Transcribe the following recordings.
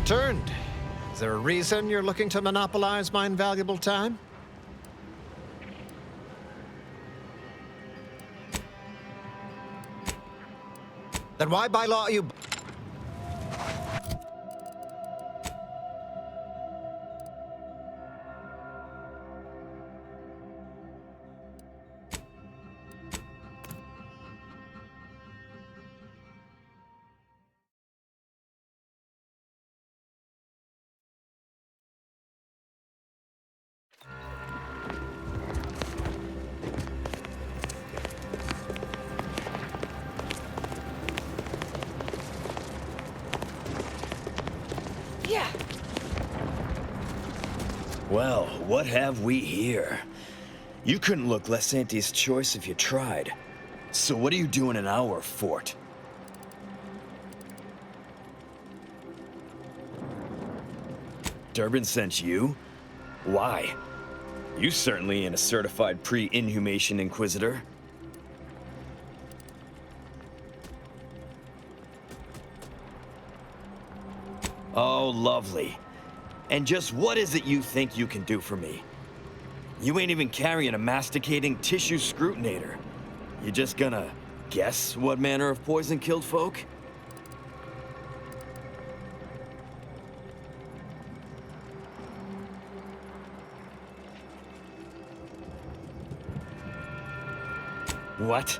returned. Is there a reason you're looking to monopolize my invaluable time? Then why by law are you... Well, what have we here? You couldn't look less Auntie's choice if you tried. So what are you doing in our fort? Durbin sent you? Why? You certainly ain't a certified pre-inhumation inquisitor. Oh, lovely. And just what is it you think you can do for me? You ain't even carrying a masticating tissue scrutinator. You just gonna guess what manner of poison killed folk? What?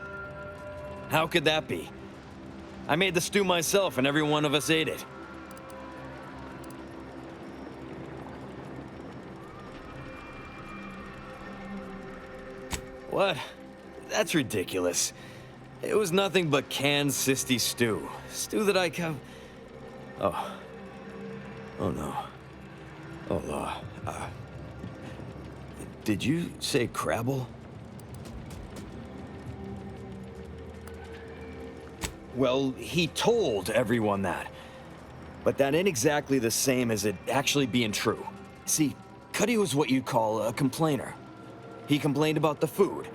How could that be? I made the stew myself and every one of us ate it. What? That's ridiculous. It was nothing but canned cysty stew. Stew that I Oh. Oh no. Oh, did you say crabble? Well, he told everyone that. But that ain't exactly the same as it actually being true. See, Cuddy was what you'd call a complainer. He complained about the food.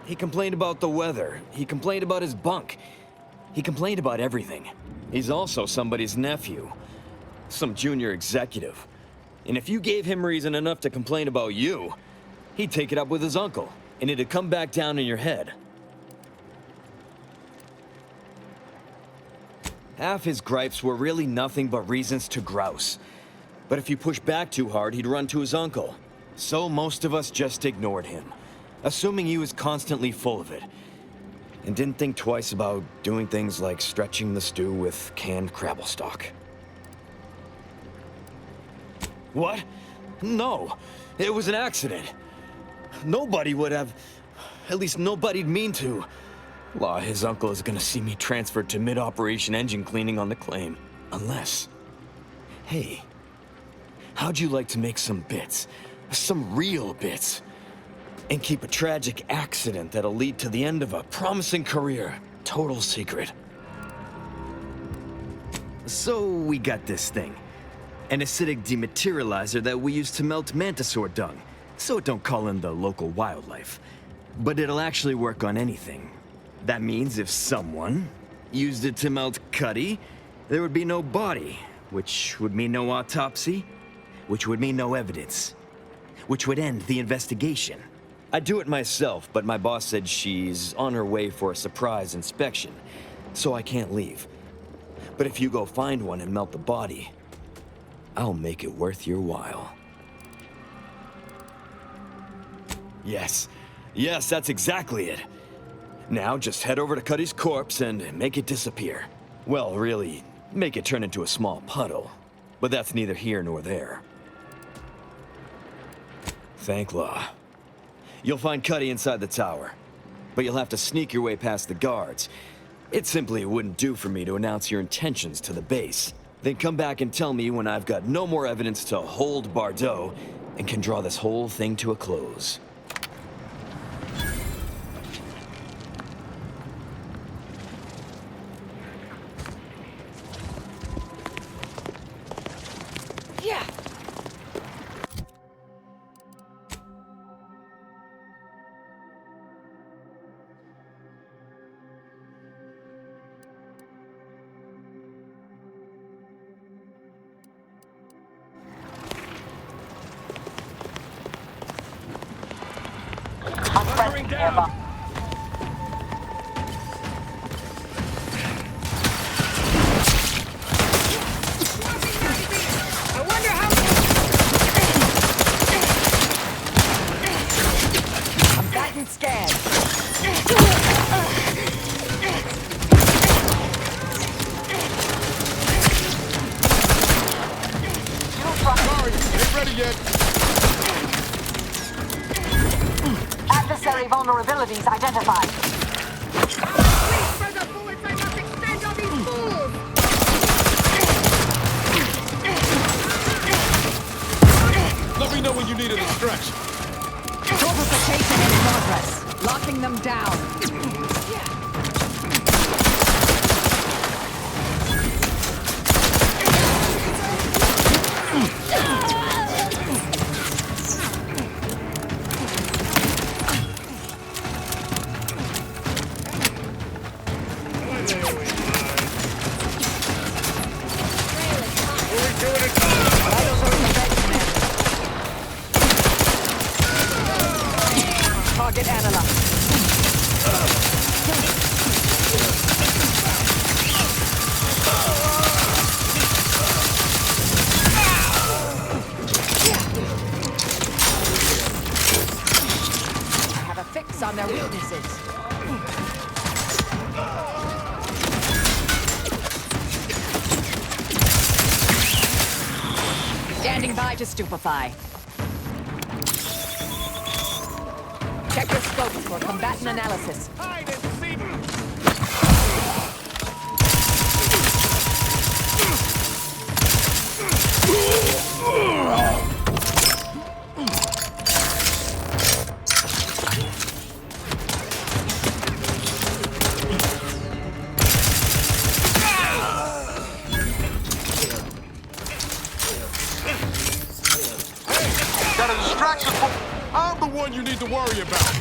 He complained about the weather. He complained about his bunk. He complained about everything. He's also somebody's nephew. Some junior executive. And if you gave him reason enough to complain about you, he'd take it up with his uncle, and it'd come back down in your head. Half his gripes were really nothing but reasons to grouse. But if you push back too hard, he'd run to his uncle. So most of us just ignored him, assuming he was constantly full of it, and didn't think twice about doing things like stretching the stew with canned crabble stock. What? No, it was an accident. Nobody would have, at least nobody'd mean to. Law, his uncle is gonna see me transferred to mid-operation engine cleaning on the claim. Unless... Hey, how'd you like to make some bits? Some real bits. And keep a tragic accident that'll lead to the end of a promising career. Total secret. So we got this thing. An acidic dematerializer that we use to melt mantisaur dung. So it don't call in the local wildlife. But it'll actually work on anything. That means if someone used it to melt Cuddy, there would be no body, which would mean no autopsy, which would mean no evidence, which would end the investigation. I'd do it myself, but my boss said she's on her way for a surprise inspection, so I can't leave. But if you go find one and melt the body, I'll make it worth your while. Yes, that's exactly it. Now just head over to Cuddy's corpse and make it disappear. Well, really, make it turn into a small puddle. But that's neither here nor there. Thank Law. You'll find Cuddy inside the tower, but you'll have to sneak your way past the guards. It simply wouldn't do for me to announce your intentions to the base. Then come back and tell me when I've got no more evidence to hold Bardot and can draw this whole thing to a close. nearby. I wonder how... Combatant scan. Sorry, ain't ready yet. Adversary vulnerabilities identified. Wait for the bullets I must expend on these fools! Let me know when you need it to stretch. Fortification in progress. Locking them down. Target analyzed. I have a fix on their weaknesses. Standing by to stupefy. Check your scopes for combatant analysis. Hide and seek! Got a distraction for... I'm the one you need to worry about.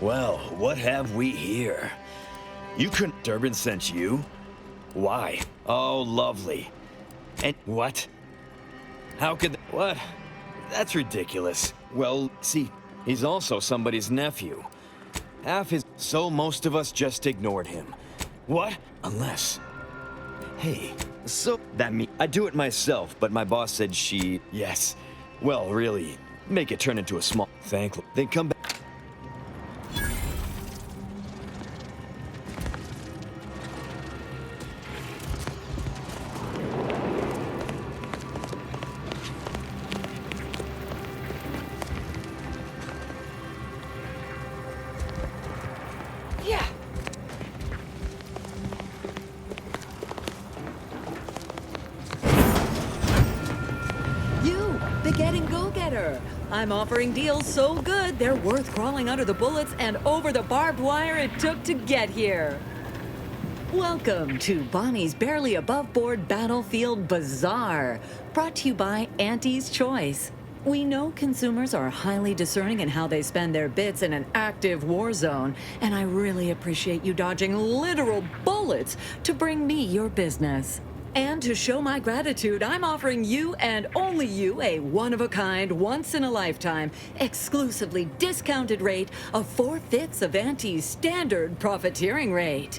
Well, what have we here? You couldn't... Durbin sent you? Why? Oh, lovely. And what? How could... What? That's ridiculous. Well, see, he's also somebody's nephew. Half his... So most of us just ignored him. What? Unless... Hey, so that me... I do it myself, but my boss said she... Yes. Well, really, make it turn into a small... Thank... Then come back... Yeah. You, the getting go-getter. I'm offering deals so good, they're worth crawling under the bullets and over the barbed wire it took to get here. Welcome to Bonnie's Barely Above Board Battlefield Bazaar, brought to you by Auntie's Choice. We know consumers are highly discerning in how they spend their bits in an active war zone, and I really appreciate you dodging literal bullets to bring me your business. And to show my gratitude, I'm offering you and only you a one-of-a-kind, once-in-a-lifetime, exclusively discounted rate of 4/5 of Auntie's standard profiteering rate.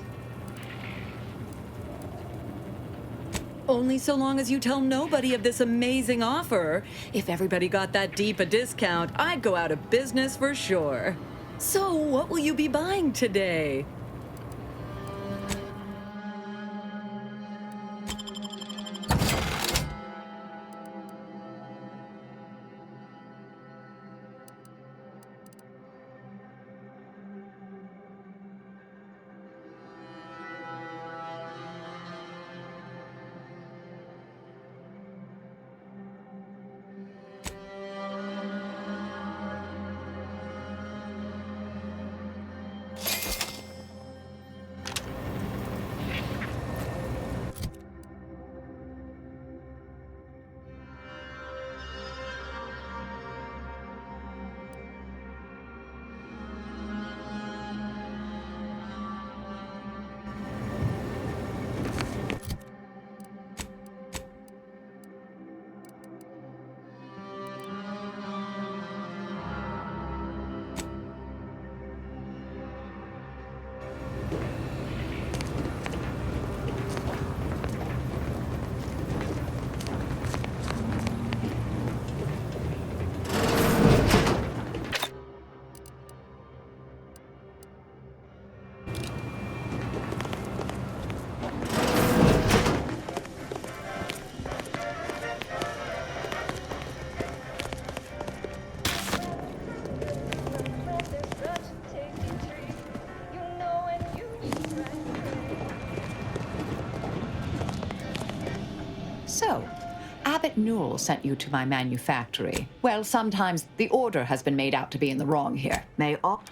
Only so long as you tell nobody of this amazing offer. If everybody got that deep a discount, I'd go out of business for sure. So, what will you be buying today? So, Abbott Newell sent you to my manufactory. Well, sometimes the order has been made out to be in the wrong here. May all...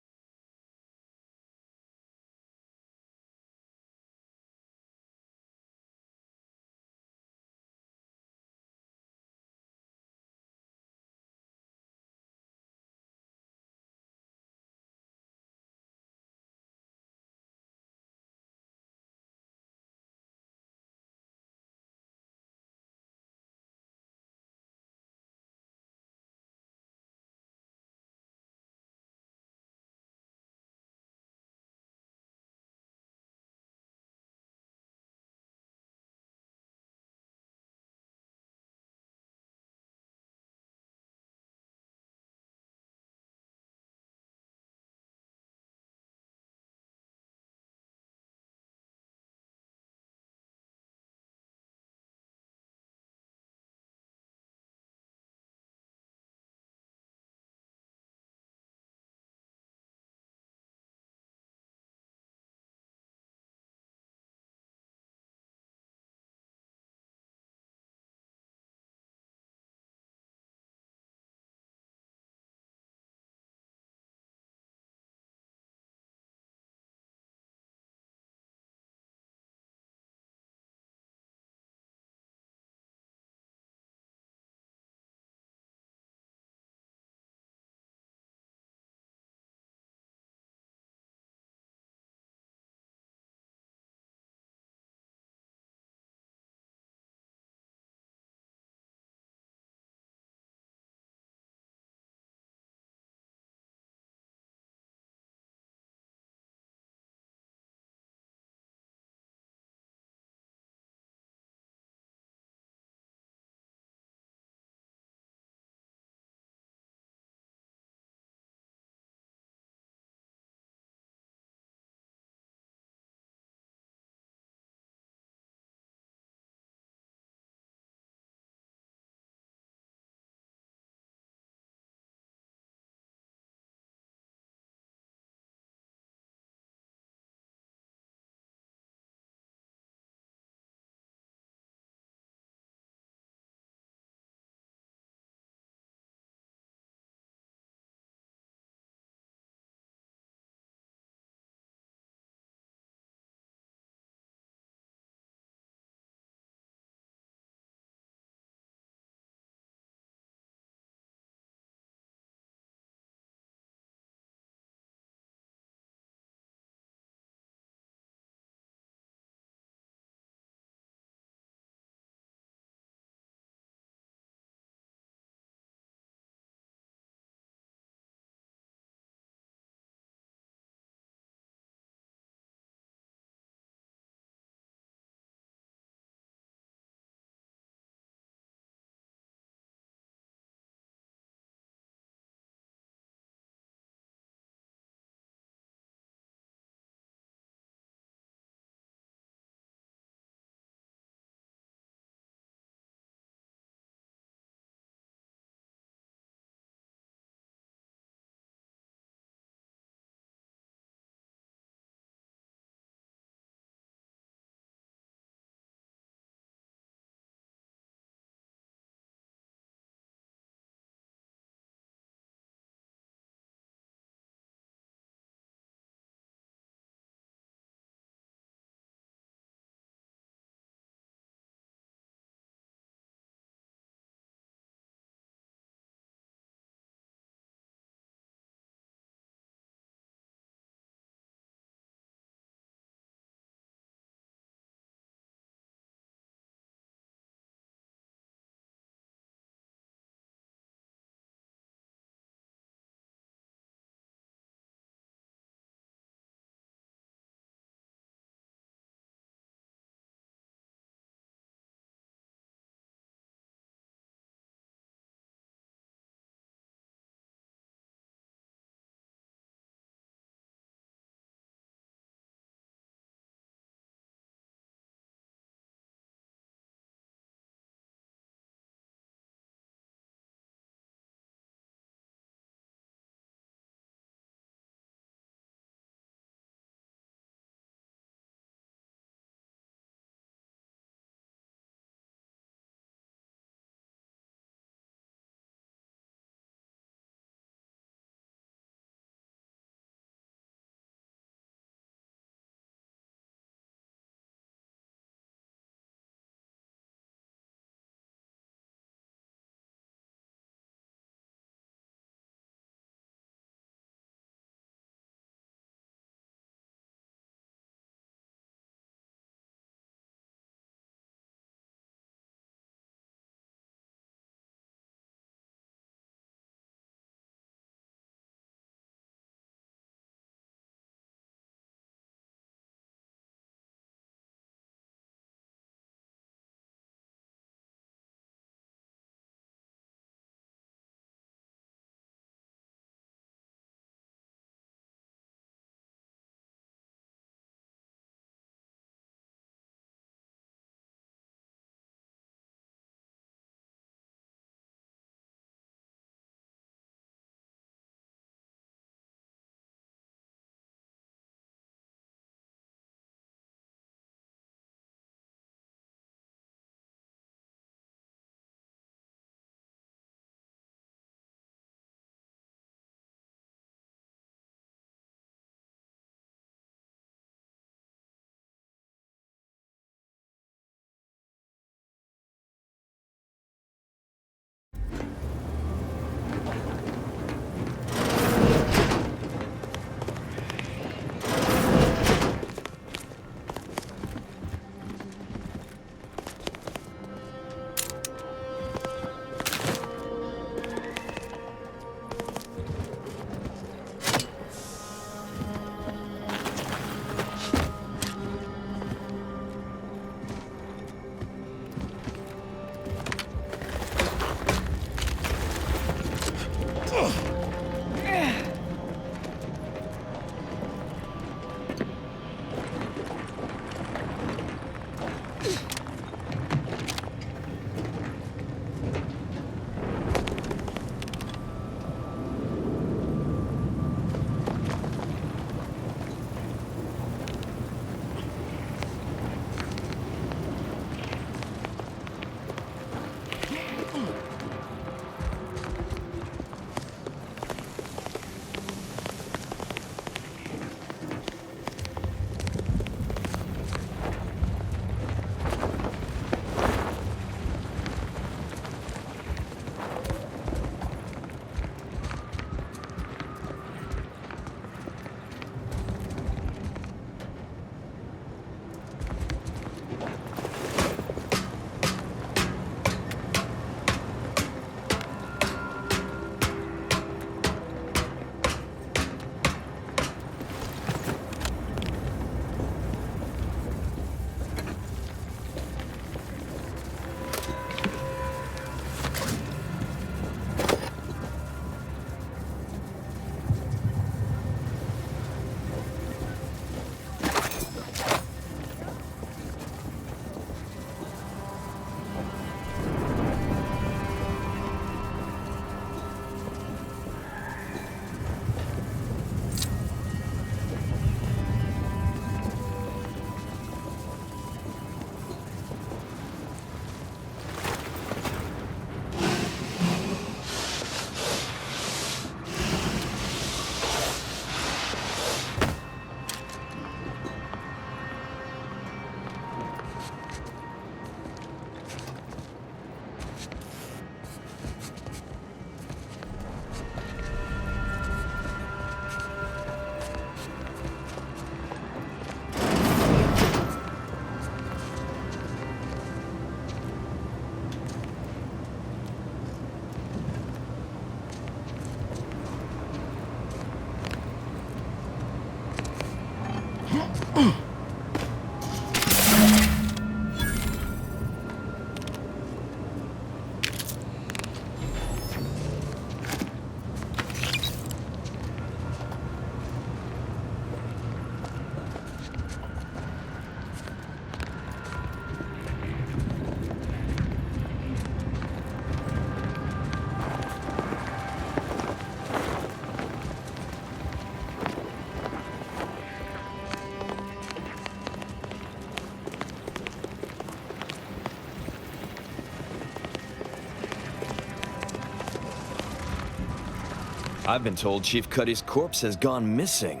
I've been told Chief Cuddy's corpse has gone missing.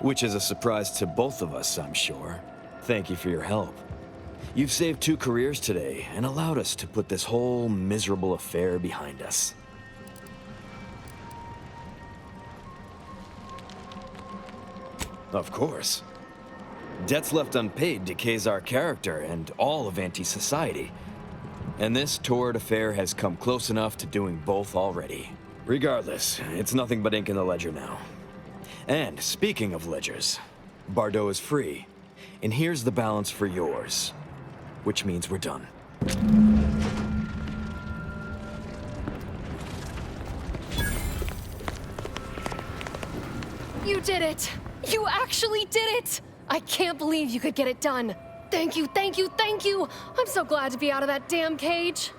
Which is a surprise to both of us, I'm sure. Thank you for your help. You've saved 2 careers today and allowed us to put this whole miserable affair behind us. Of course. Debts left unpaid decays our character and all of anti-society. And this torrid affair has come close enough to doing both already. Regardless, it's nothing but ink in the ledger now. And speaking of ledgers, Bardo is free. And here's the balance for yours. Which means we're done. You did it! You actually did it! I can't believe you could get it done. Thank you, thank you, thank you! I'm so glad to be out of that damn cage.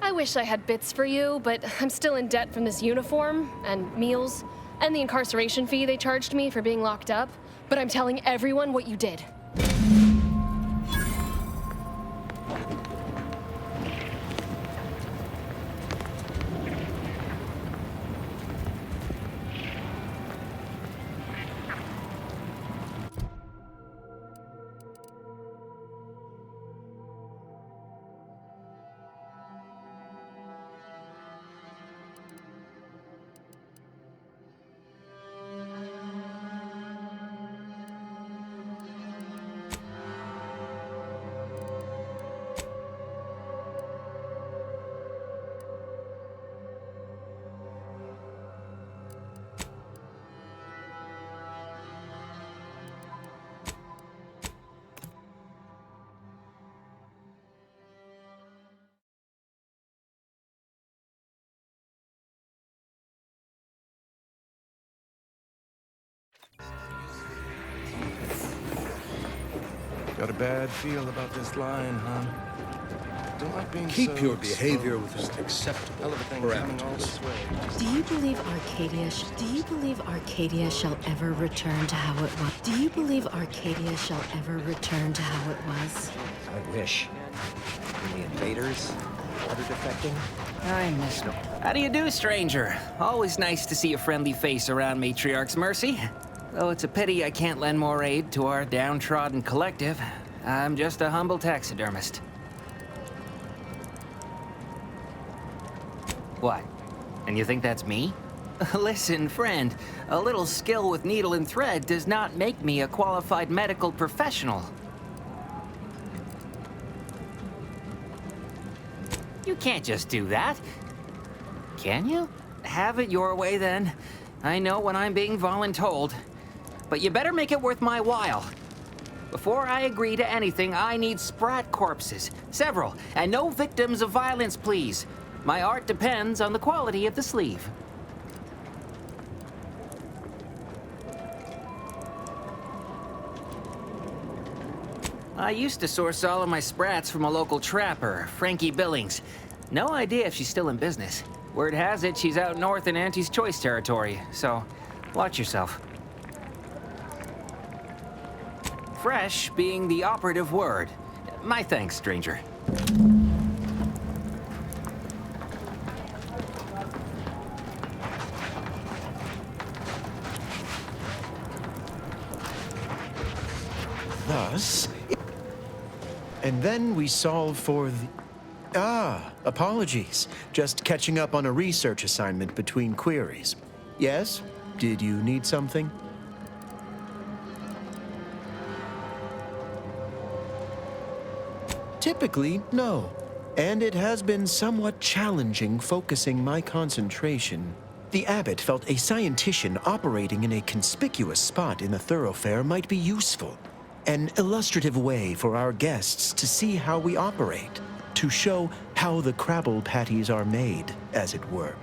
I wish I had bits for you, but I'm still in debt from this uniform, and meals, and the incarceration fee they charged me for being locked up. But I'm telling everyone what you did. Got a bad feel about this line, huh? Don't like being Keep so your behavior exposed. within acceptable Hell of a thing coming all this way. Do you believe Arcadia shall ever return to how it was? Do you believe Arcadia shall ever return to how it was? I wish. And the invaders? Water defecting? I miss them. How do you do, stranger? Always nice to see a friendly face around Matriarch's mercy. Though it's a pity I can't lend more aid to our downtrodden collective. I'm just a humble taxidermist. What? And you think that's me? Listen, friend, a little skill with needle and thread does not make me a qualified medical professional. You can't just do that. Can you? Have it your way, then. I know when I'm being voluntold. But you better make it worth my while. Before I agree to anything, I need sprat corpses. Several. And no victims of violence, please. My art depends on the quality of the sleeve. I used to source all of my sprats from a local trapper, Frankie Billings. No idea if she's still in business. Word has it she's out north in Auntie's Choice territory, so watch yourself. Fresh being the operative word. My thanks, stranger. Thus, and then we solve for the... apologies. Just catching up on a research assignment between queries. Yes? Did you need something? Typically, no. And it has been somewhat challenging focusing my concentration. The abbot felt a scientician operating in a conspicuous spot in the thoroughfare might be useful. An illustrative way for our guests to see how we operate, to show how the Crabble patties are made, as it were.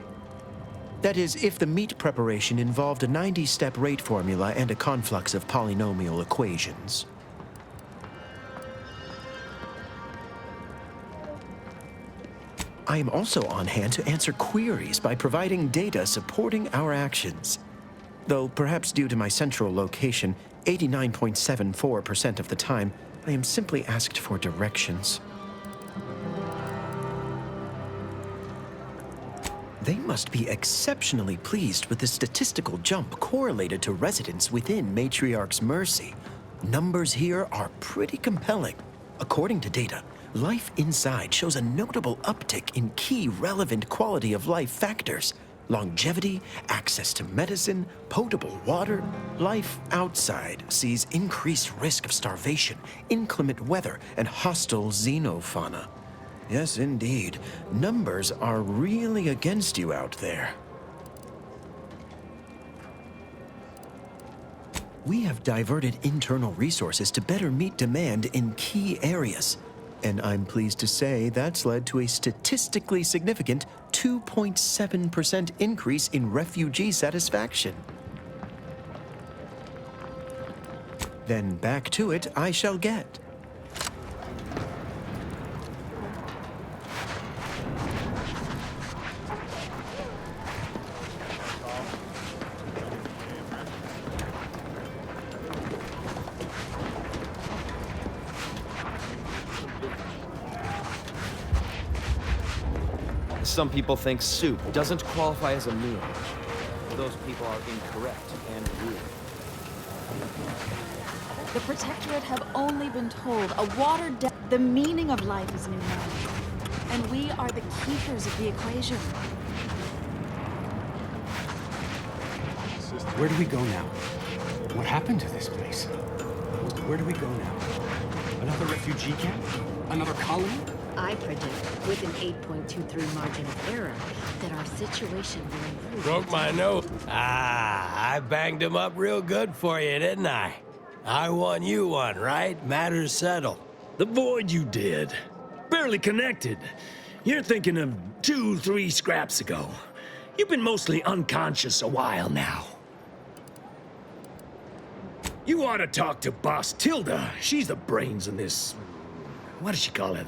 That is, if the meat preparation involved a 90-step rate formula and a conflux of polynomial equations. I am also on hand to answer queries by providing data supporting our actions. Though perhaps due to my central location, 89.74% of the time, I am simply asked for directions. They must be exceptionally pleased with the statistical jump correlated to residents within Matriarch's Mercy. Numbers here are pretty compelling. According to data, life inside shows a notable uptick in key relevant quality of life factors. Longevity, access to medicine, potable water. Life outside sees increased risk of starvation, inclement weather, and hostile xenofauna. Yes, indeed. Numbers are really against you out there. We have diverted internal resources to better meet demand in key areas. And I'm pleased to say that's led to a statistically significant 2.7% increase in refugee satisfaction. Then back to it I shall get. Some people think soup doesn't qualify as a meal. Those people are incorrect and rude. The Protectorate have only been told a watered down. The meaning of life is pneumatic, and we are the keepers of the equation. Where do we go now? What happened to this place? Where do we go now? Another refugee camp? Another colony? I predict, with an 8.23 margin of error, that our situation will improve. Broke my nose. Ah, I banged him up real good for you, didn't I? I won you one, right? Matters settled. The void you did. Barely connected. You're thinking of 2-3 scraps ago. You've been mostly unconscious a while now. You ought to talk to Boss Tilda. She's the brains in this... What does she call it?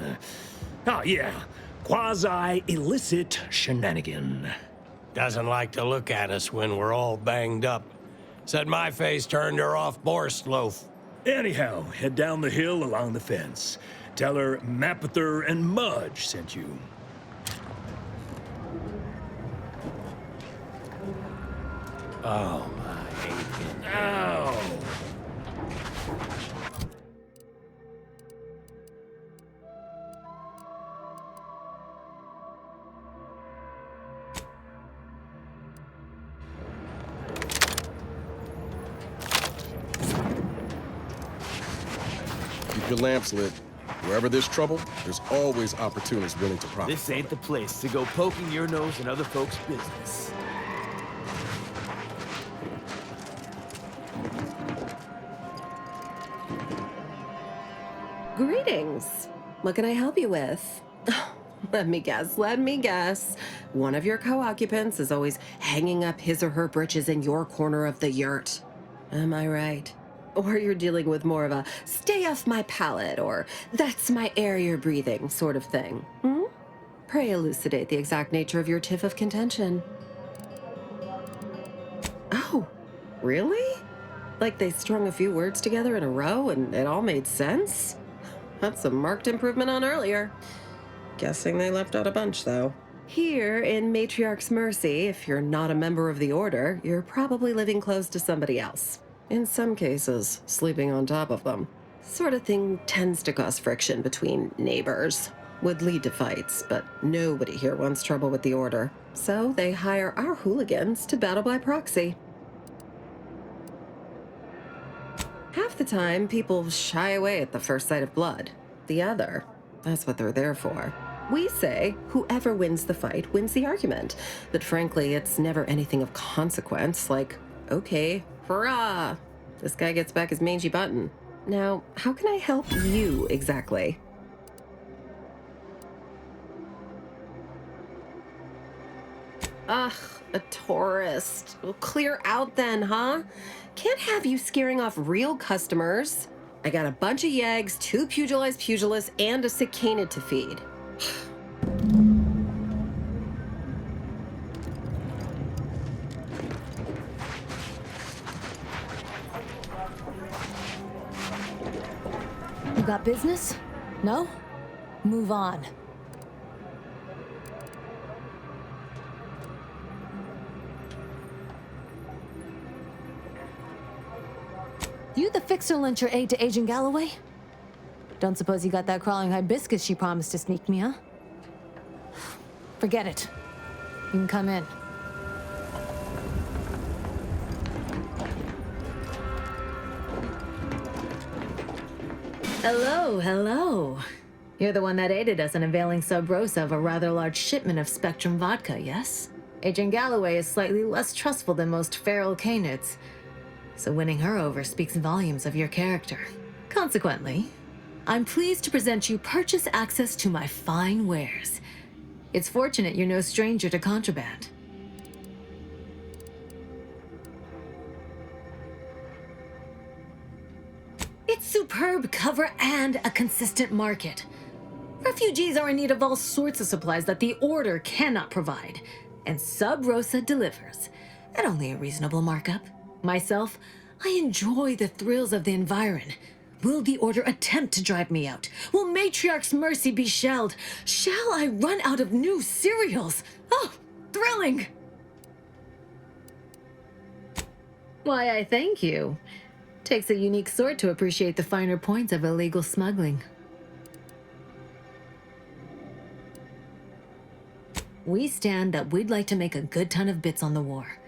Oh, yeah. Quasi-illicit shenanigan. Doesn't like to look at us when we're all banged up. Said my face turned her off Borscht loaf. Anyhow, head down the hill along the fence. Tell her Mapother and Mudge sent you. Oh, my apron. Ow! Keep your lamps lit. Wherever there's trouble, there's always opportunists willing to profit. This ain't the place to go poking your nose in other folks' business. Greetings. What can I help you with? Let me guess. One of your co-occupants is always hanging up his or her britches in your corner of the yurt. Am I right? Or you're dealing with more of a stay off my palate or that's my air you're breathing sort of thing. Pray elucidate the exact nature of your tiff of contention. Oh, really? Like they strung a few words together in a row and it all made sense? That's a marked improvement on earlier. Guessing they left out a bunch, though. Here in Matriarch's Mercy, if you're not a member of the Order, you're probably living close to somebody else. In some cases, sleeping on top of them. Sort of thing tends to cause friction between neighbors. Would lead to fights, but nobody here wants trouble with the Order. So they hire our hooligans to battle by proxy. Half the time, people shy away at the first sight of blood. The other, that's what they're there for. We say whoever wins the fight wins the argument. But frankly, it's never anything of consequence, like, okay, hurrah! This guy gets back his mangy button. Now, how can I help you exactly? Ugh, a tourist. Well, clear out then, huh? Can't have you scaring off real customers. I got a bunch of yeggs, 2 pugilized pugilists, and a cicada to feed. You got business? No? Move on. You the fixer lent your aid to Agent Galloway? Don't suppose you got that crawling hibiscus she promised to sneak me, huh? Forget it. You can come in. Hello, hello. You're the one that aided us in availing Sub Rosa of a rather large shipment of Spectrum vodka, yes? Agent Galloway is slightly less trustful than most feral canids, so winning her over speaks volumes of your character. Consequently, I'm pleased to present you purchase access to my fine wares. It's fortunate you're no stranger to contraband. It's superb cover and a consistent market. Refugees are in need of all sorts of supplies that the Order cannot provide, and Sub Rosa delivers, at only a reasonable markup. Myself, I enjoy the thrills of the environ. Will the Order attempt to drive me out? Will Matriarch's mercy be shelled? Shall I run out of new cereals? Oh, thrilling! Why, I thank you. Takes a unique sort to appreciate the finer points of illegal smuggling. We stand that we'd like to make a good ton of bits on the war,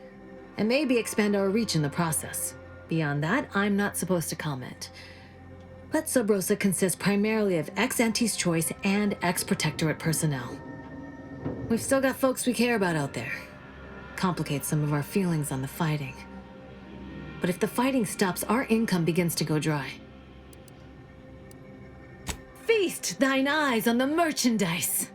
and maybe expand our reach in the process. Beyond that, I'm not supposed to comment. But Sub Rosa consists primarily of ex-Ante's Choice and ex-Protectorate personnel. We've still got folks we care about out there. Complicates some of our feelings on the fighting. But if the fighting stops, our income begins to go dry. Feast thine eyes on the merchandise!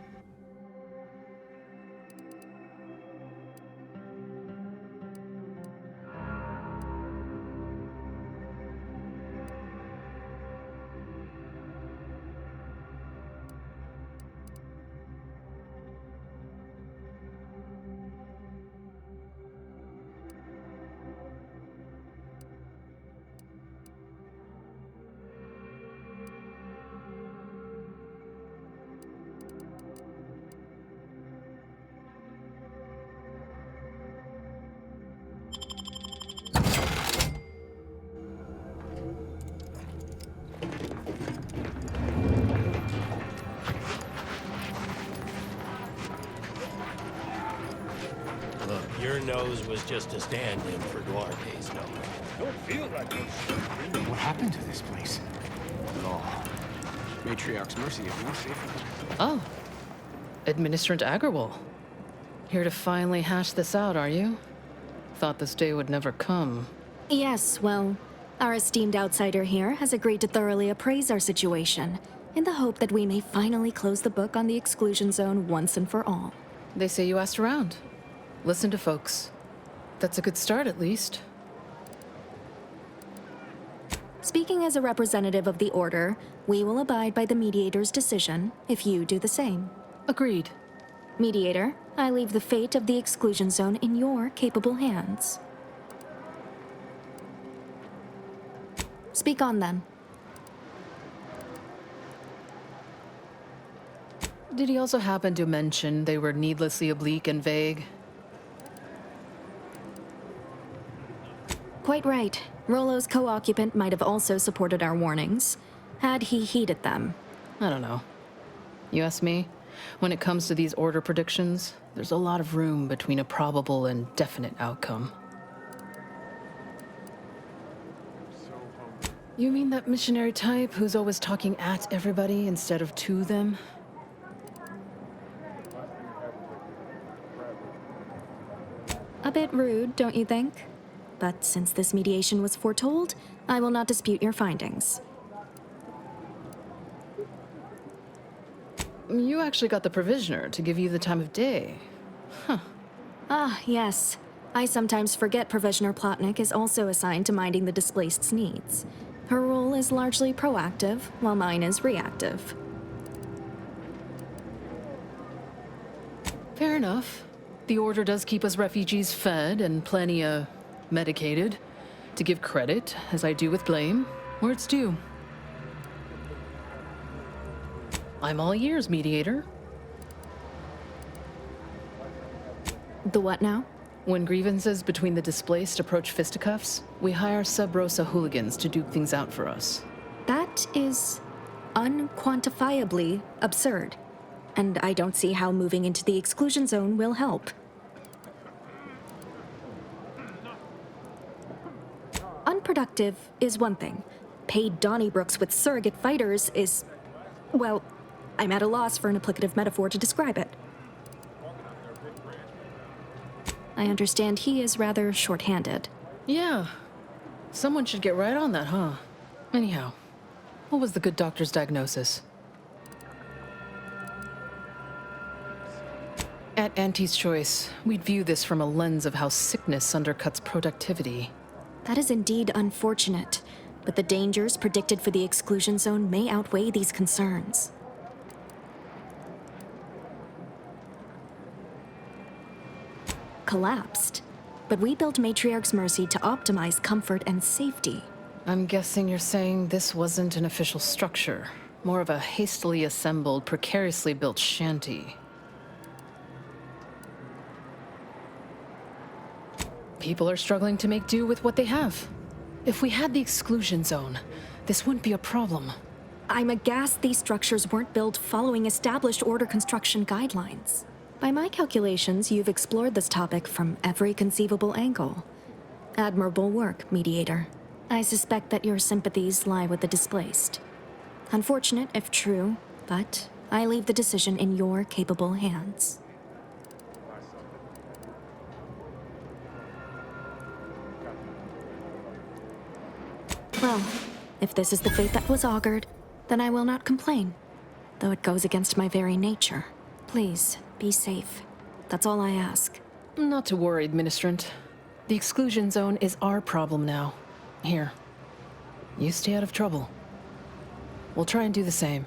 Your nose was just a stand-in for Duarte's nose. Don't feel like this. What happened to this place? Law. Matriarch's mercy is more safe. Oh. Administrant Agrawal. Here to finally hash this out, are you? Thought this day would never come. Yes, well, our esteemed outsider here has agreed to thoroughly appraise our situation, in the hope that we may finally close the book on the exclusion zone once and for all. They say you asked around. Listen to folks. That's a good start, at least. Speaking as a representative of the Order, we will abide by the Mediator's decision if you do the same. Agreed. Mediator, I leave the fate of the exclusion zone in your capable hands. Speak on, then. Did he also happen to mention they were needlessly oblique and vague? Quite right. Rollo's co-occupant might have also supported our warnings, had he heeded them. I don't know. You ask me? When it comes to these Order predictions, there's a lot of room between a probable and definite outcome. You mean that missionary type who's always talking at everybody instead of to them? A bit rude, don't you think? But since this mediation was foretold, I will not dispute your findings. You actually got the provisioner to give you the time of day. Huh. Ah, yes. I sometimes forget Provisioner Plotnik is also assigned to minding the displaced's needs. Her role is largely proactive, while mine is reactive. Fair enough. The Order does keep us refugees fed and plenty, medicated. To give credit, as I do with blame, where it's due. I'm all ears, Mediator. The what now? When grievances between the displaced approach fisticuffs, we hire Sub Rosa hooligans to duke things out for us. That is unquantifiably absurd. And I don't see how moving into the exclusion zone will help. Unproductive is one thing. Paid Donnybrooks with surrogate fighters is... well, I'm at a loss for an applicative metaphor to describe it. I understand he is rather short-handed. Yeah. Someone should get right on that, huh? Anyhow, what was the good doctor's diagnosis? At Auntie's Choice, we'd view this from a lens of how sickness undercuts productivity. That is indeed unfortunate, but the dangers predicted for the exclusion zone may outweigh these concerns. Collapsed, but we built Matriarch's Mercy to optimize comfort and safety. I'm guessing you're saying this wasn't an official structure, more of a hastily assembled, precariously built shanty. People are struggling to make do with what they have. If we had the exclusion zone, this wouldn't be a problem. I'm aghast these structures weren't built following established Order construction guidelines. By my calculations, you've explored this topic from every conceivable angle. Admirable work, Mediator. I suspect that your sympathies lie with the displaced. Unfortunate if true, but I leave the decision in your capable hands. Well, if this is the fate that was augured, then I will not complain, though it goes against my very nature. Please, be safe. That's all I ask. Not to worry, Ministrant. The exclusion zone is our problem now. Here, you stay out of trouble. We'll try and do the same.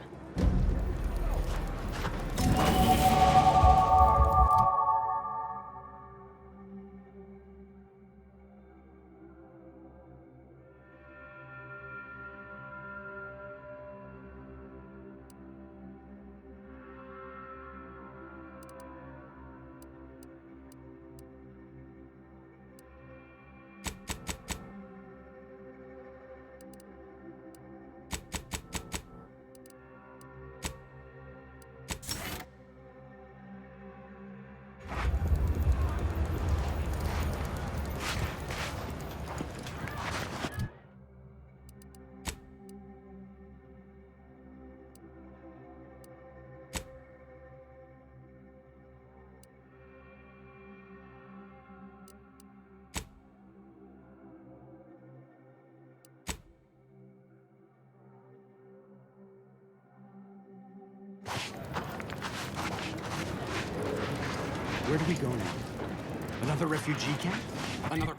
Where do we go now? Another refugee camp? Another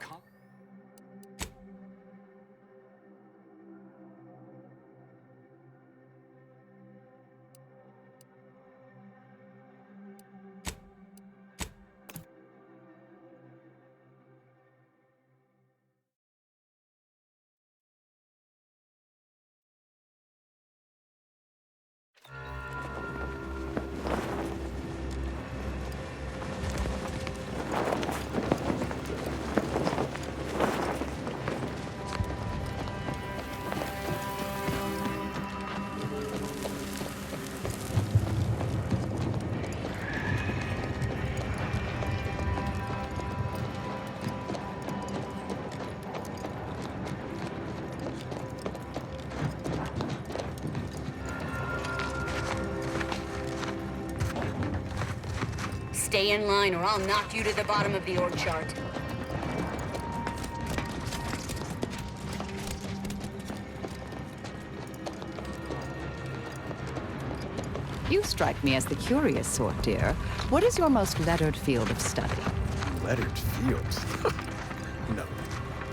Stay in line or I'll knock you to the bottom of the org chart. You strike me as the curious sort, dear. What is your most lettered field of study? Lettered fields? No.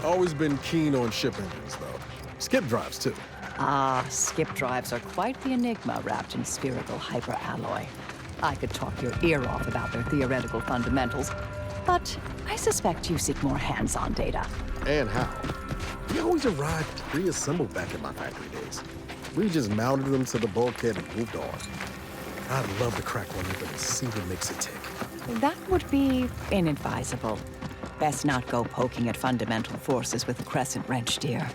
Always been keen on ship engines, though. Skip drives, too. Ah, skip drives are quite the enigma wrapped in spherical hyperalloy. I could talk your ear off about their theoretical fundamentals, but I suspect you seek more hands-on data. And how? We always arrived pre-assembled back in my factory days. We just mounted them to the bulkhead and moved on. I'd love to crack one open and see what makes it tick. That would be inadvisable. Best not go poking at fundamental forces with a crescent wrench, dear.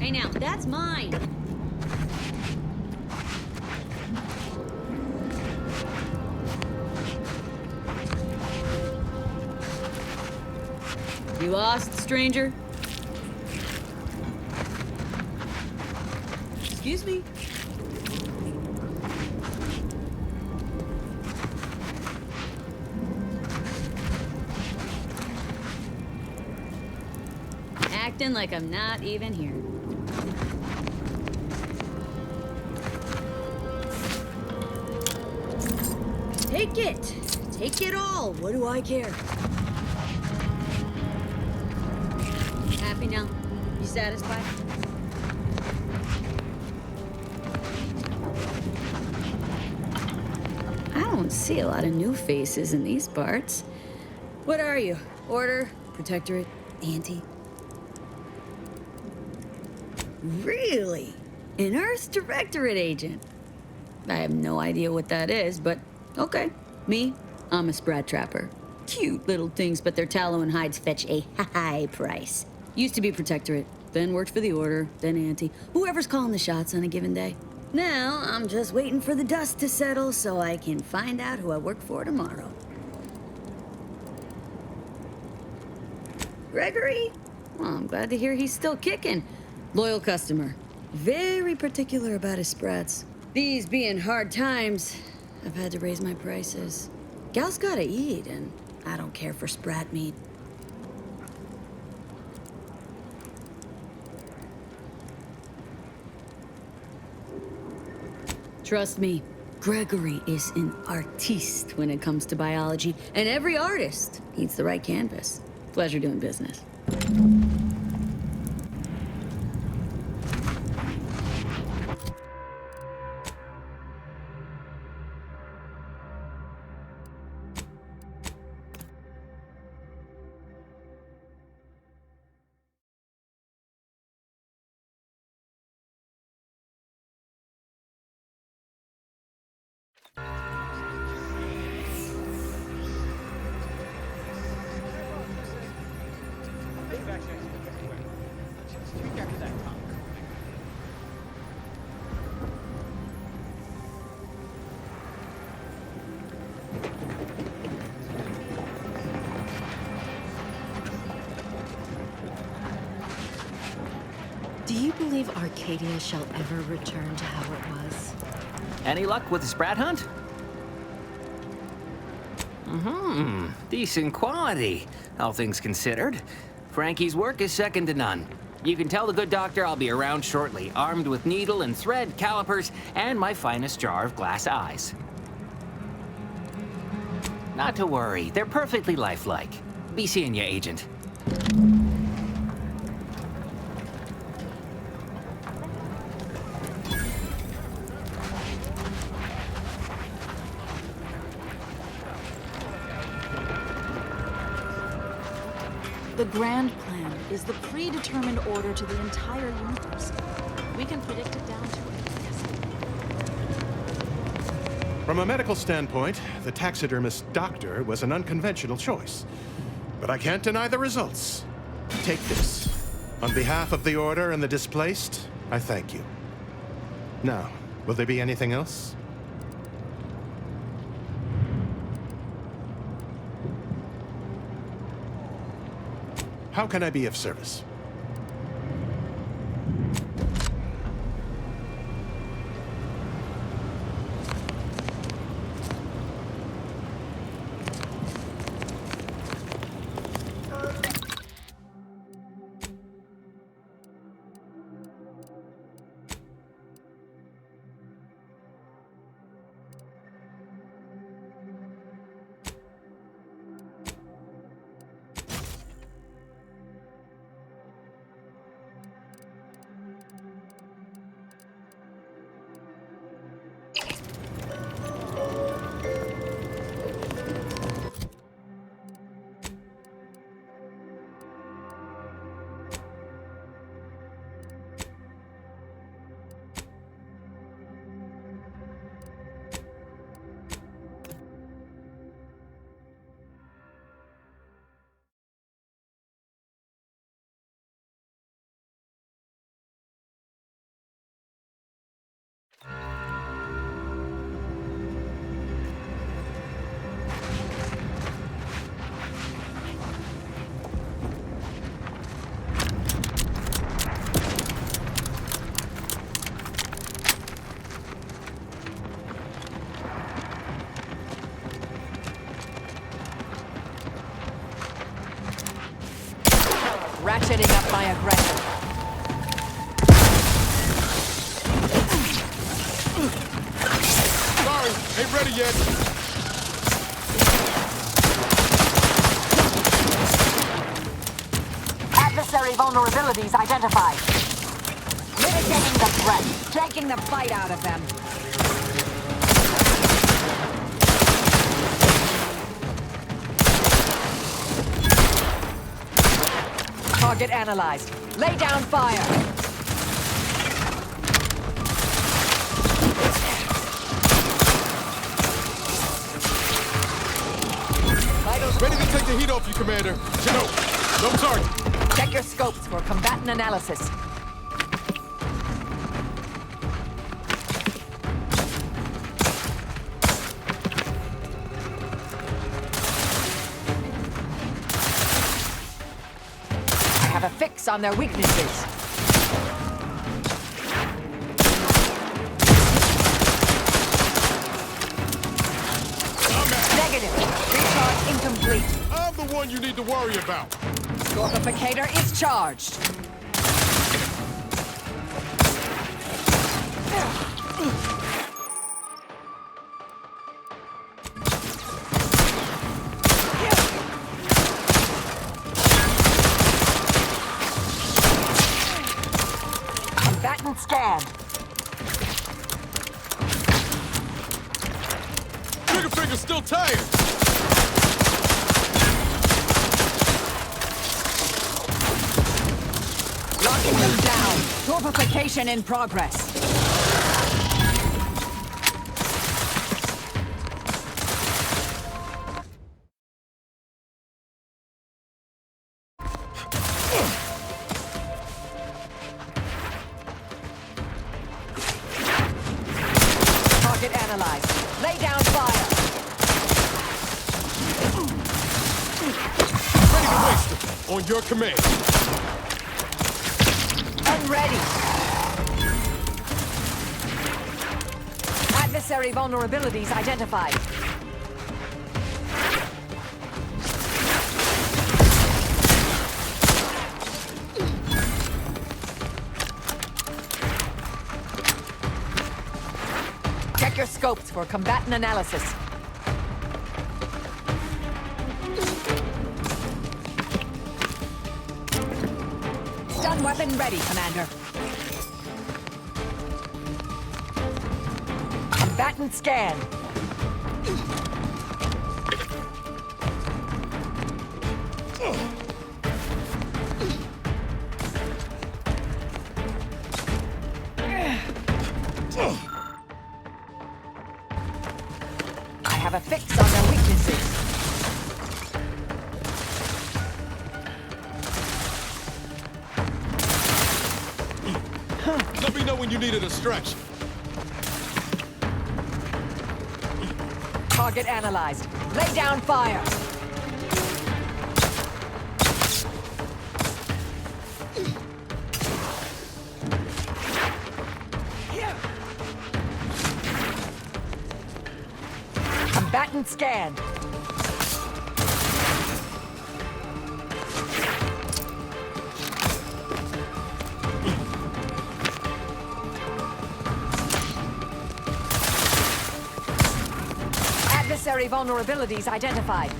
Hey now, that's mine! You lost, stranger? Excuse me? Acting like I'm not even here. Take it! Take it all! What do I care? Happy now? You satisfied? I don't see a lot of new faces in these parts. What are you? Order? Protectorate? Anti? Really? An Earth Directorate agent? I have no idea what that is, but okay. Me? I'm a sprat trapper. Cute little things, but their tallow and hides fetch a high price. Used to be Protectorate, then worked for the Order, then Anti. Whoever's calling the shots on a given day. Now, I'm just waiting for the dust to settle so I can find out who I work for tomorrow. Gregory? Well, I'm glad to hear he's still kicking. Loyal customer. Very particular about his sprats. These being hard times, I've had to raise my prices. Gal's gotta eat, and I don't care for sprat meat. Trust me, Gregory is an artiste when it comes to biology, and every artist needs the right canvas. Pleasure doing business. Do you believe Arcadia shall ever return to how it was? Any luck with the Sprat hunt? Decent quality, all things considered. Frankie's work is second to none. You can tell the good doctor I'll be around shortly, armed with needle and thread, calipers, and my finest jar of glass eyes. Not to worry, they're perfectly lifelike. Be seeing you, Agent. The grand plan is the predetermined order to the entire universe. We can predict it down to it. From a medical standpoint, the taxidermist doctor was an unconventional choice. But I can't deny the results. Take this. On behalf of the Order and the displaced, I thank you. Now, will there be anything else? How can I be of service? Ratcheting up my aggression. Sorry, ain't ready yet. Adversary vulnerabilities identified. Mitigating the threat, taking the bite out of them. Target analyzed. Lay down fire. Ready to take the heat off you, Commander. Shadow, no target. Check your scopes for combatant analysis. I have a fix on their weaknesses. Negative. Recharge incomplete. I'm the one you need to worry about. Scorpificator is charged. Combatant scanned. Trigger finger's still tired. Locking them down. Torpification in progress. Target analyzed. Lay down fire. Ready to waste it. On your command. Weapon ready. Adversary vulnerabilities identified. Check your scopes for combatant analysis. Stun weapon ready, Commander. Combatant scan. I have a fix on their weaknesses. Let me know when you need a distraction. Target analyzed. Lay down fire. Combatant scanned. Adversary vulnerabilities identified.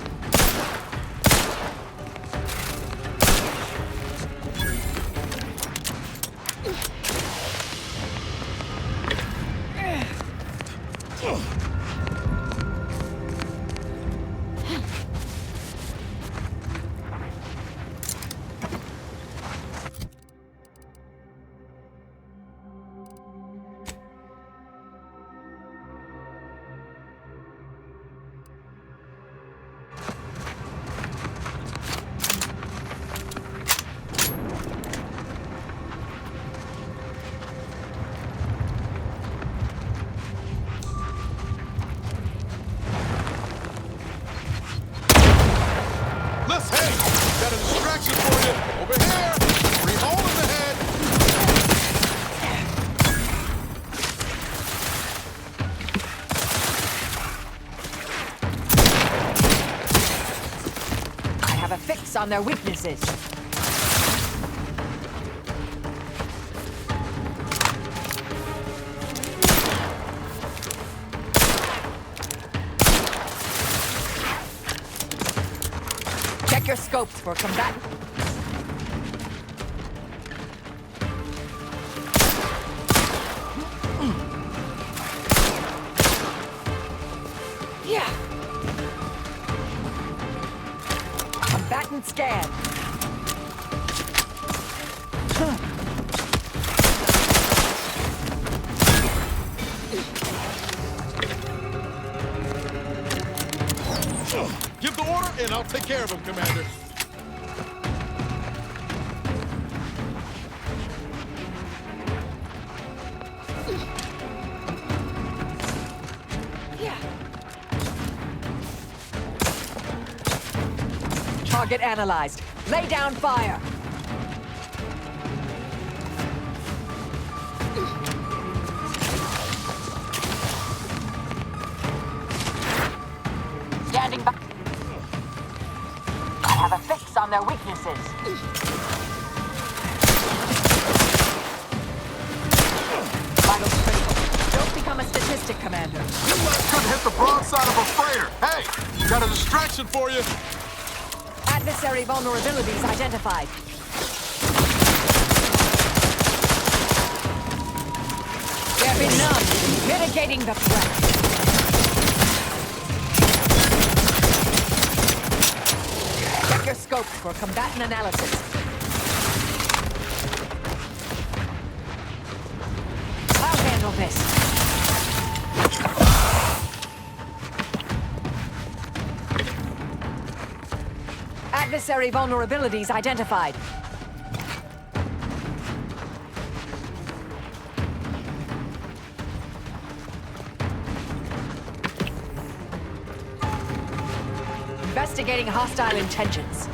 Let's head! Got a distraction for you! Over here! Free hole in the head! I have a fix on their weaknesses. Check your scopes for combatant. Yeah. Combatant scan. Give the order and I'll take care of him, Commander. Target analyzed. Lay down fire. Standing by. I have a fix on their weaknesses. Vitals critical. Don't become a statistic, Commander. You couldn't hit the broadside of a freighter. Hey, got a distraction for you. Adversary vulnerabilities identified. There be none. Mitigating the threat. Check your scopes for combatant analysis. I'll handle this. Adversary vulnerabilities identified. Investigating hostile intentions.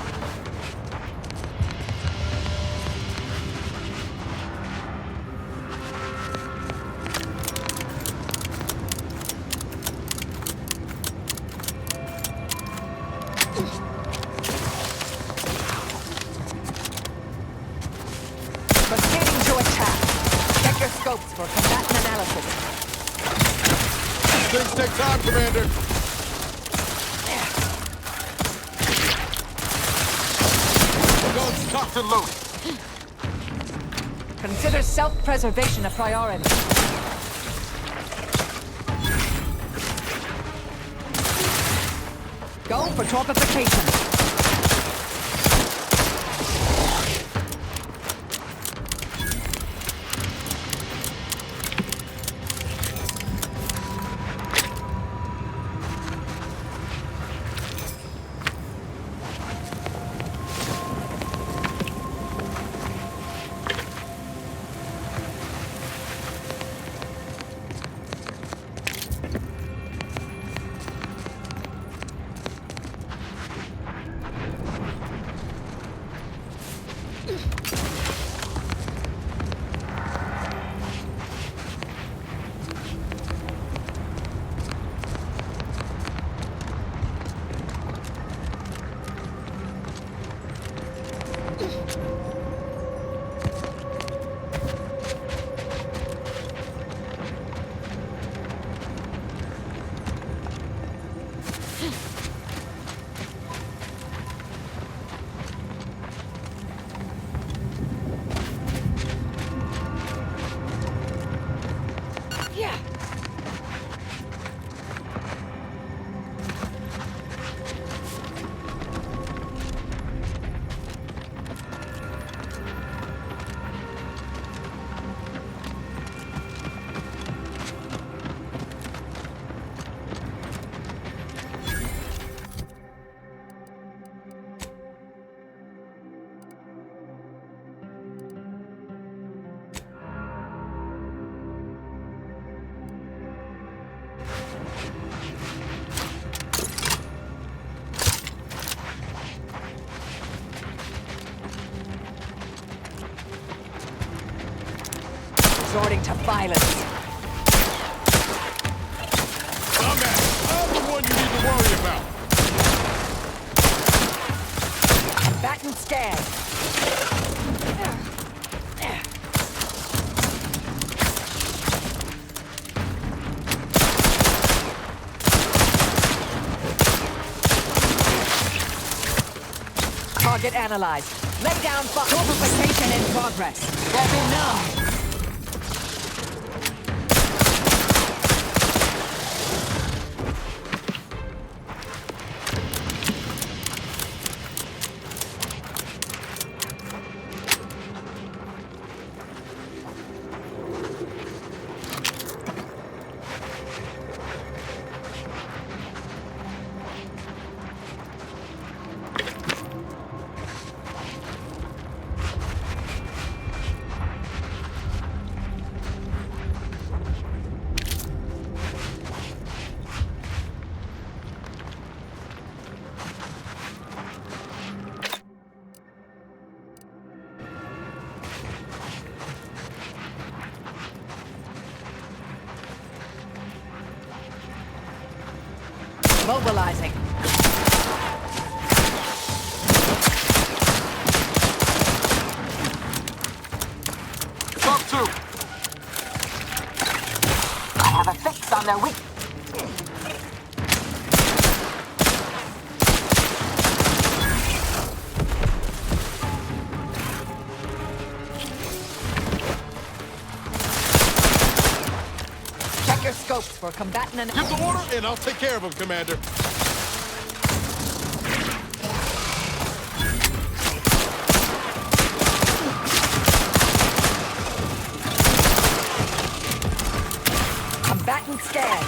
Proceeding to attack. Check your scopes for combatant analysis. Things take time, Commander. Guns cocked and loaded. Consider self-preservation a priority. Go for torpification. Resorting to violence. Combat! I'm the one you need to worry about. Combatant scared. Target analyzed. Lay down for torpification in progress. Level numb. Mobilizing. Top two. I have a fix on their weak. Check your scopes for combatant and... Give the order and I'll take care of him, Commander. Combatant scared.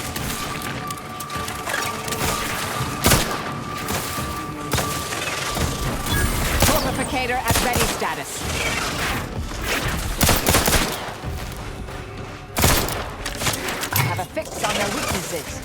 Torpificator at ready status. I have a fix on their weaknesses.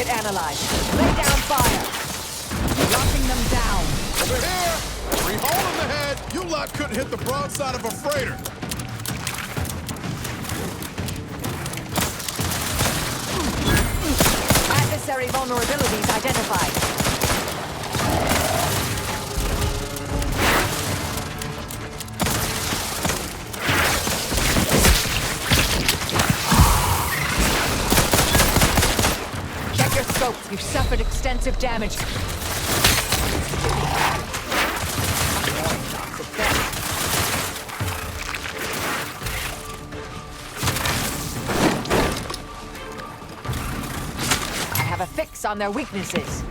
Target analyzed. Lay down fire. Locking them down. Over here! Free hole in the head! You lot couldn't hit the broadside of a freighter! Adversary vulnerabilities identified. Check your scopes. You've suffered extensive damage. A fix on their weaknesses.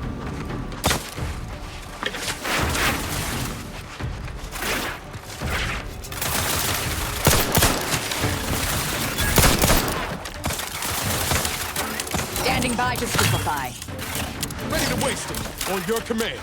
Standing by to stupefy. Ready to waste it. On your command.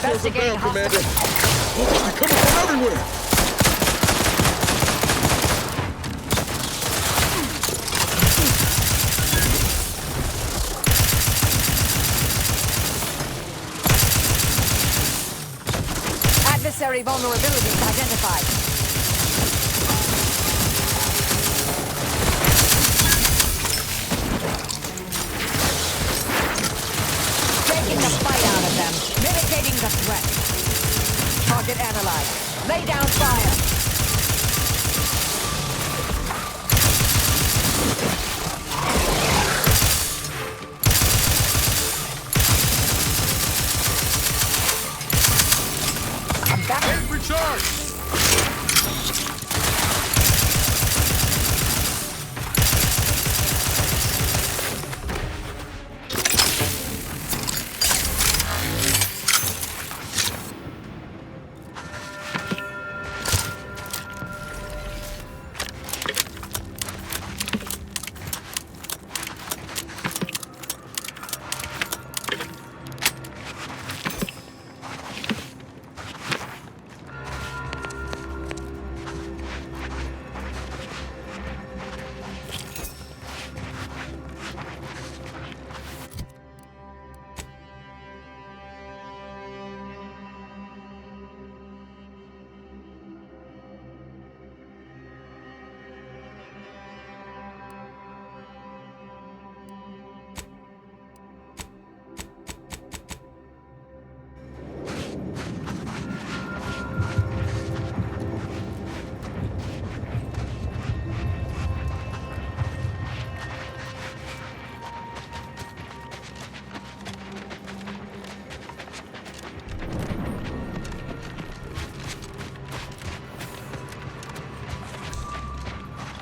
Investigate down, Commander. They're coming from everywhere. Adversary vulnerabilities identified. Taking the fight out of them. Mitigating the threat. Target analyzed. Lay down fire. I'm back. Take recharge.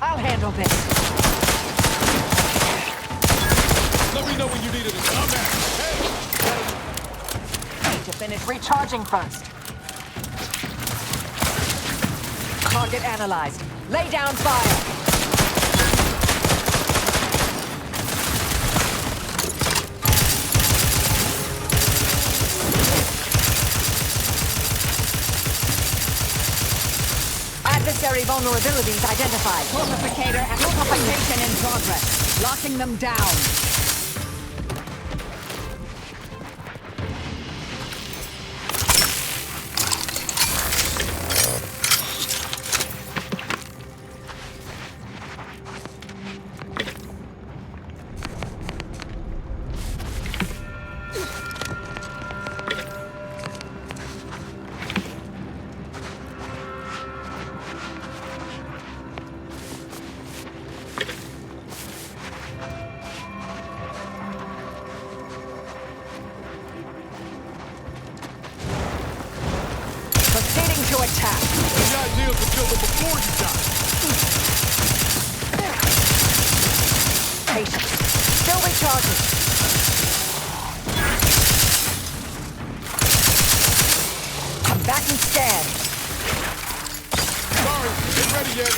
I'll handle this. me know when you need it. I'm back. Hey! Need to finish recharging first. Target analyzed. Lay down fire. Adversary vulnerabilities identified. Multiplication in progress. Locking them down. To attack. The idea is to kill them before you die. Patience. Still recharging. Come back and scan. Sorry, ain't ready yet.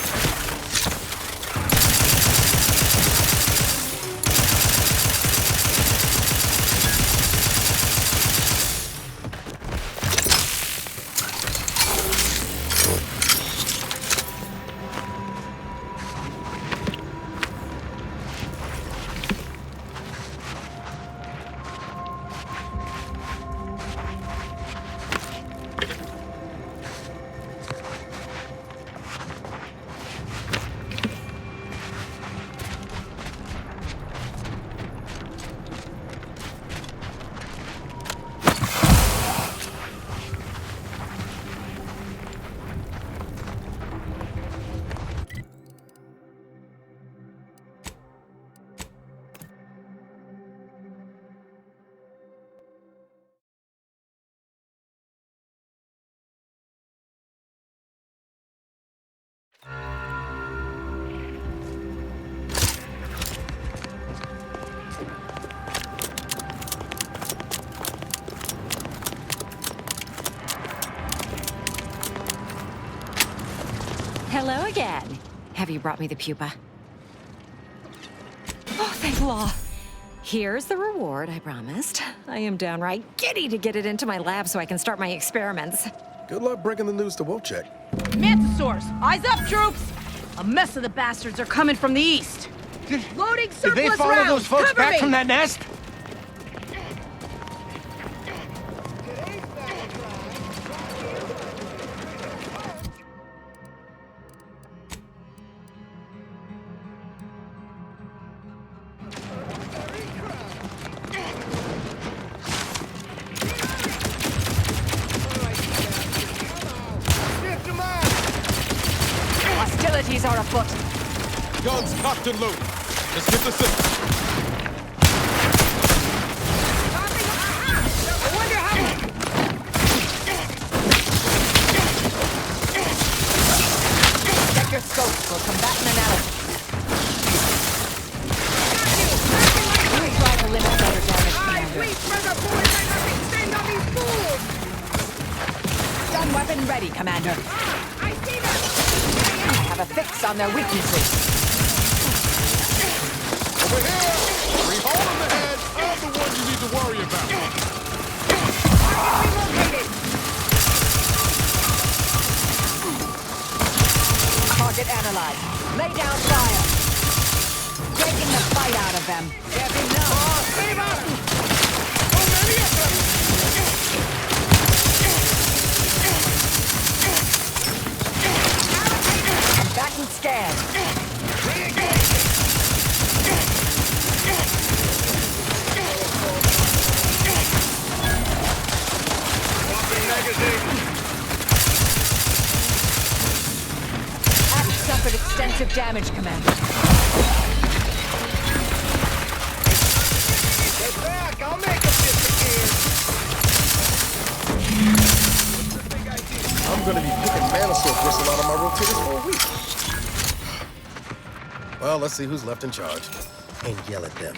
Hello again. Have you brought me the pupa? Oh, thank law. Here's the reward I promised. I am downright giddy to get it into my lab so I can start my experiments. Good luck breaking the news to Wojciech. Mantisaurs, eyes up, troops! A mess of the bastards are coming from the east. Loading surplus Did they follow rounds. those folks Cover back me. from that nest? Hostilities are afoot. Guns cocked and loaded. Let's get the system. Check your scopes for combatant analysis. We try to limit further damage, Commander. Stun weapon ready, Commander. I have a fix on their weaknesses. Over here! Three hole in the head. I'm the one you need to worry about. Target analyzed. Lay down fire. Taking the fight out of them. There's enough. Back and scan. Axe suffered extensive damage, Commander. Get back! I'll make them disappear. I'm gonna be picking Manosaur bristle out of my rotators for a week. Well, let's see who's left in charge. And yell at them.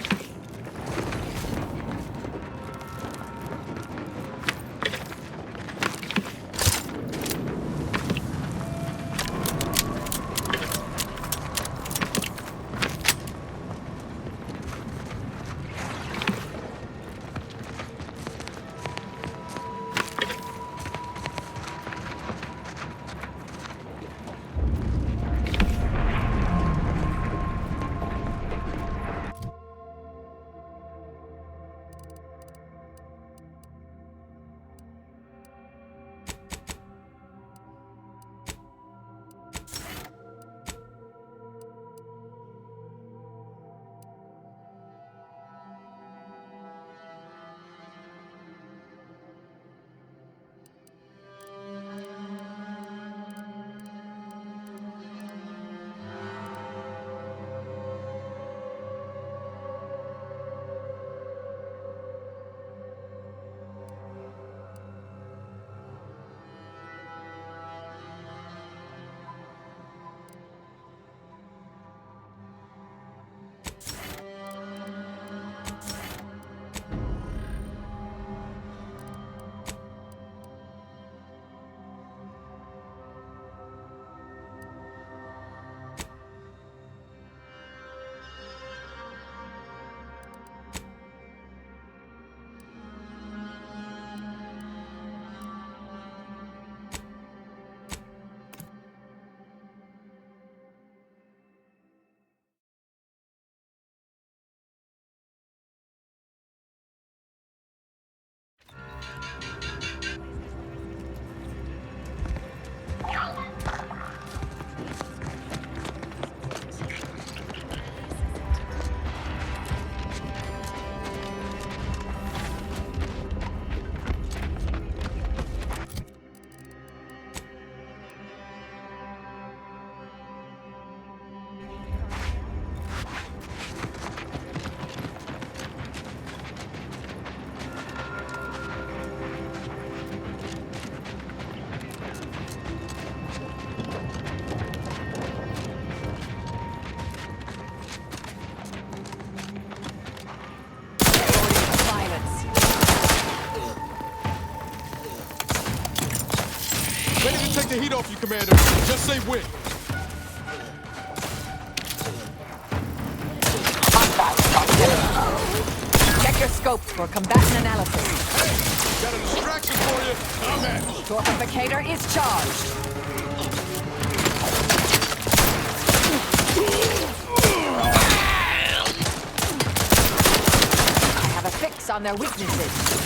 Ready to take the heat off you, Commander. Just say when. Check your scopes for combatant analysis. Hey, got a distraction for you. Come at me. Torpificator is charged. I have a fix on their weaknesses.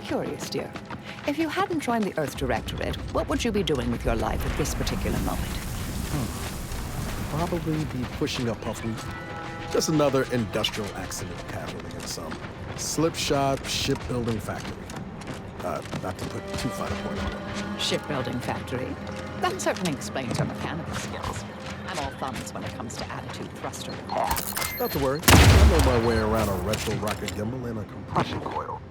Curious, dear. If you hadn't joined the Earth Directorate, what would you be doing with your life at this particular moment? Probably be pushing a puff wheat. Just another industrial accident casualty in some slipshod shipbuilding factory. Not to put too fine a point on it. Shipbuilding factory? That certainly explains your mechanical skills. I'm all thumbs when it comes to attitude thruster repair. Not to worry. I know my way around a retro rocket gimbal and a compression coil.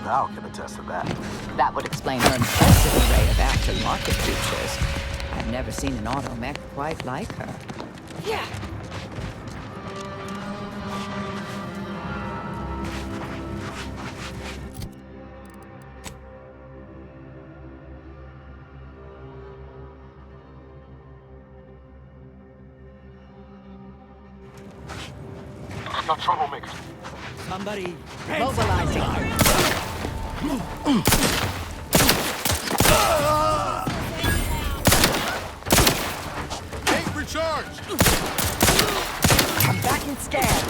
Val can attest to that. That would explain her impressive array of aftermarket features. I've never seen an automech quite like her. Yeah. No troublemaker. Somebody mobilizing. Ain't recharged. I'm back and scared.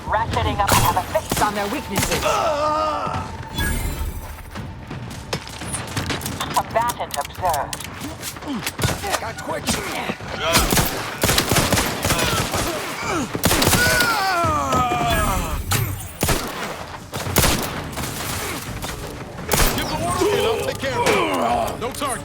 Ratcheting up, I have a fix on their weaknesses. Combatant observed. Got quick. Careful. No target.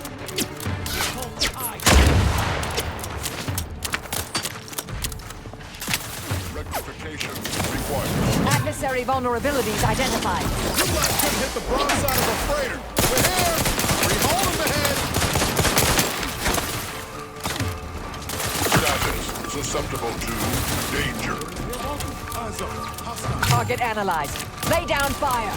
Rectification required. Adversary vulnerabilities identified. Good luck couldn't hit the broadside of a freighter. We're here. Rehold him ahead. Status susceptible to danger. Target analyzed. Lay down fire.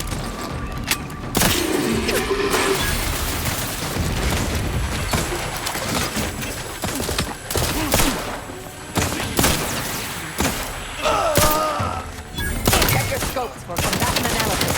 Check your scopes for combatant analysis.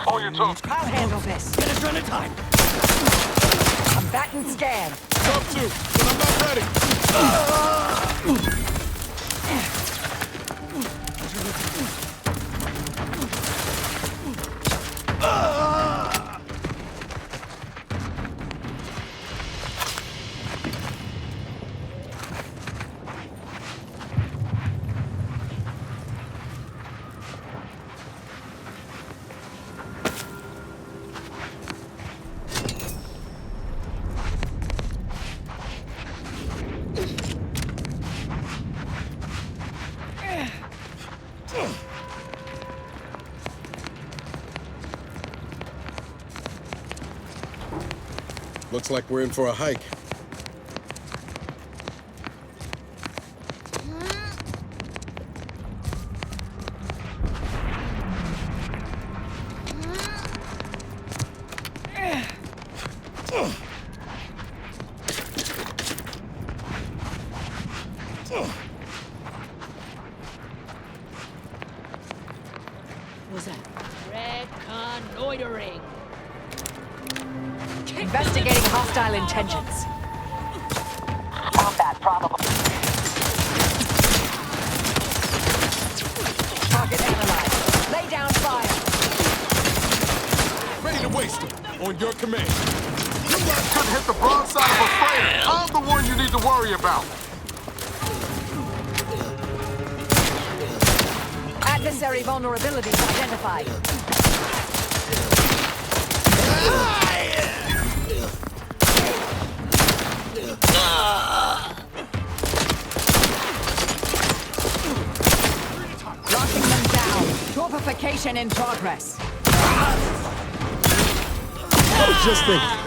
On your toes. I'll handle this. Get us run of time. Combatant scan. Sub 2, but I'm not ready. Looks like we're in for a hike. What's that? Reconnoitering. Investigating hostile intentions. Combat probable. Target analyzed. Lay down fire. Ready to waste him. On your command. You guys couldn't hit the broadside of a freighter. I'm the one you need to worry about. Adversary vulnerabilities identified. Locking them down. Torpification in progress. I was just thinking,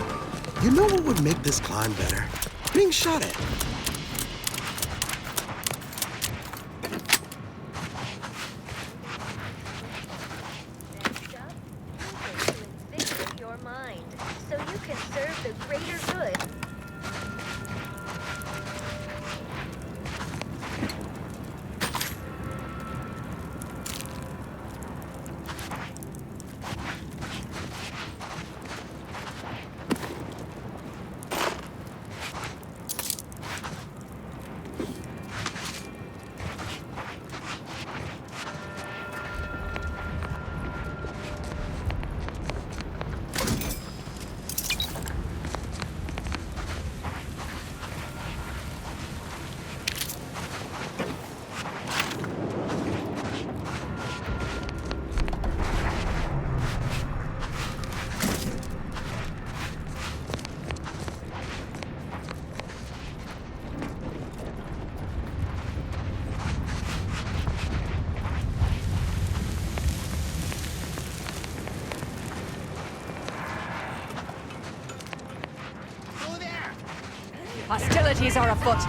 you know what would make this climb better? Being shot at. Your mind, so you can serve the greater good. Hostilities are afoot.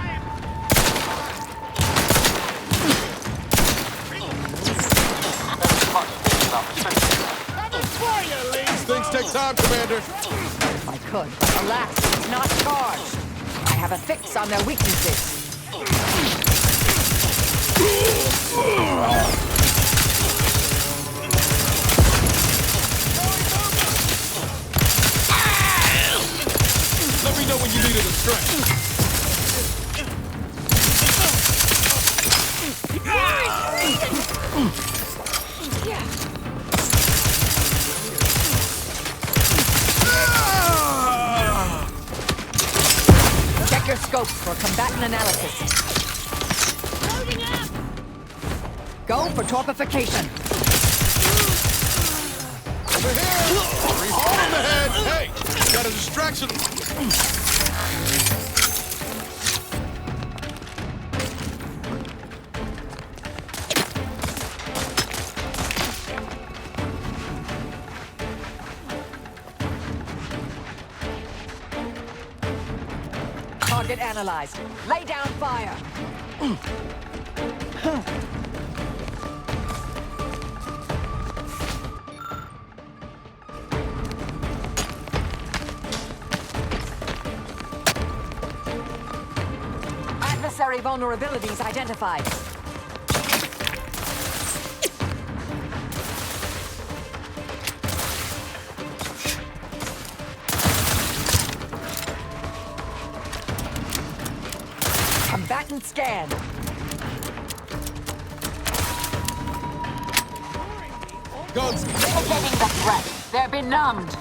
These things take time, Commander. If I could, but alas, it's not charged. I have a fix on their weaknesses. Let me know when you need a distraction. Check your scopes for combatant analysis. Go for torpification. Over here! Three hole in the head! Hey! Got a distraction! Target analyzed. Lay down fire. Adversary vulnerabilities identified. Combatant scan. Guns! Mitigating the threat. They're benumbed.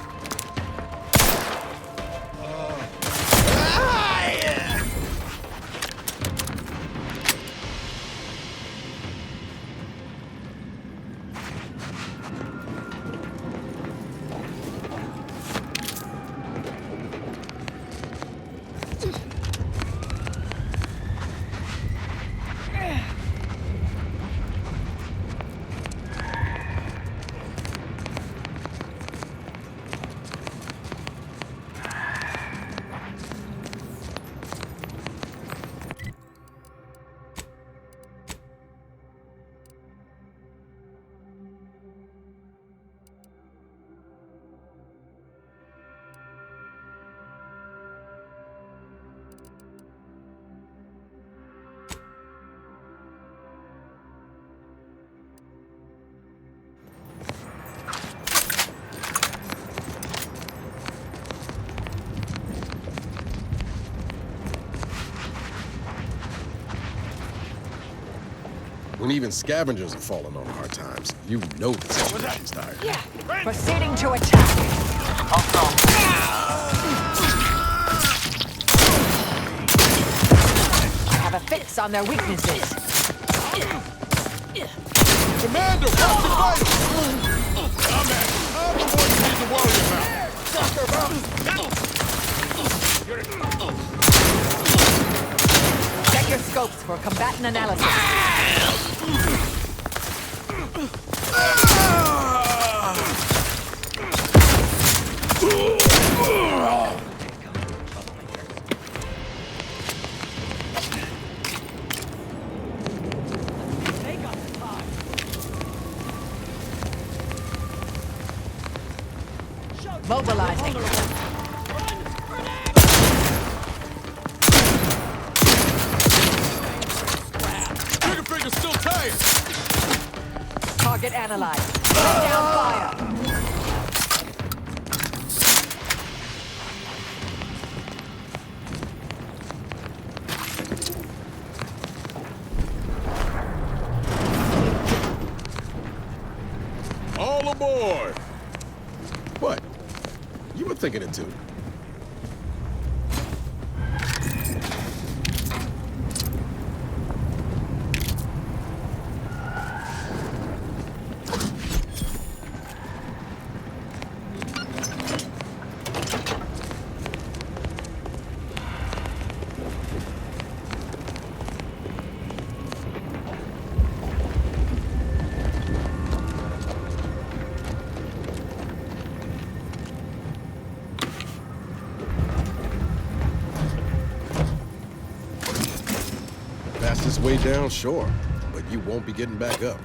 When even scavengers are falling on hard times, you know the situation's tired. Yeah. Proceeding to attack. I have a fix on their weaknesses. Commander, watch your face! I'm the one you need to worry about. Check your scopes for combatant analysis. Mobilizing. Trigger finger's still tight. Target analyzed. Lay down fire. All aboard! What? You were thinking it too. Fastest way down, sure, but you won't be getting back up.